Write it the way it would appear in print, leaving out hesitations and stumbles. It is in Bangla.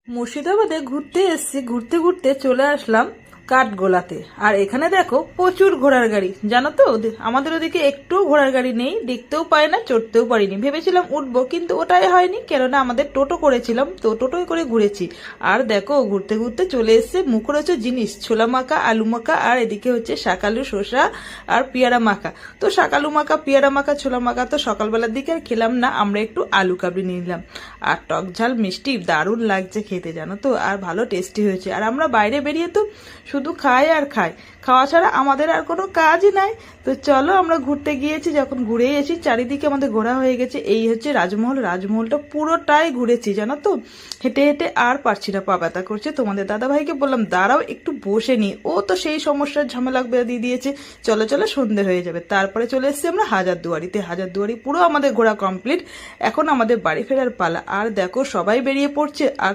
মুর্শিদাবাদে ঘুরতে এসেছি, ঘুরতে ঘুরতে চলে আসলাম কাঠগোলাতে। আর এখানে দেখো প্রচুর ঘোড়ার গাড়ি, জানো তো আমাদের ওদিকে একটু ঘোড়ার গাড়ি নেই, দেখতেও পাই না, চড়তেও পারিনি। ভেবেছিলাম উঠবো, কিন্তু ওটাই হয়নি, কেননা আমাদের টোটো করেছিলাম, তো টোটোয় করে ঘুরেছি। আর দেখো ঘুরতে ঘুরতে চলে এসছে মুখরোচক জিনিস, ছোলা মাখা, আলু মাখা, আর এদিকে হচ্ছে শাকালু, শসা আর পেয়ারা মাখা। তো শাকালু মাখা, পেয়ারা মাখা, ছোলা মাখা তো সকালবেলার দিকে আর খেলাম না, আমরা একটু আলু কাবলি নিয়ে নিলাম। আর টক ঝাল মিষ্টি দারুণ লাগছে খেতে, জানো তো, আর ভালো টেস্টি হয়েছে। আর আমরা বাইরে বেরিয়ে তো শুধু খাই আর খাই, খাওয়া ছাড়া আমাদের আর কোনো কাজই নাই। তো চলো আমরা ঘুরতে গিয়েছি, যখন ঘুরেই এসি চারিদিকে আমাদের ঘোরা হয়ে গেছে। এই হচ্ছে রাজমহল, রাজমহলটা পুরোটাই ঘুরেছি, জানো তো। হেঁটে হেঁটে আর পারছি না, পা ব্যথা করছে। তোমাদের দাদাভাইকে বললাম দাঁড়াও একটু বসে নি, ও তো সেই সমস্যার ঝামেলা দিয়ে দিয়েছে, চলো চলো সন্ধে হয়ে যাবে। তারপরে চলে এসেছি আমরা হাজারদুয়ারিতে। হাজারদুয়ারি পুরো আমাদের ঘোরা কমপ্লিট, এখন আমাদের বাড়ি ফেরার পালা। আর দেখো সবাই বেরিয়ে পড়ছে, আর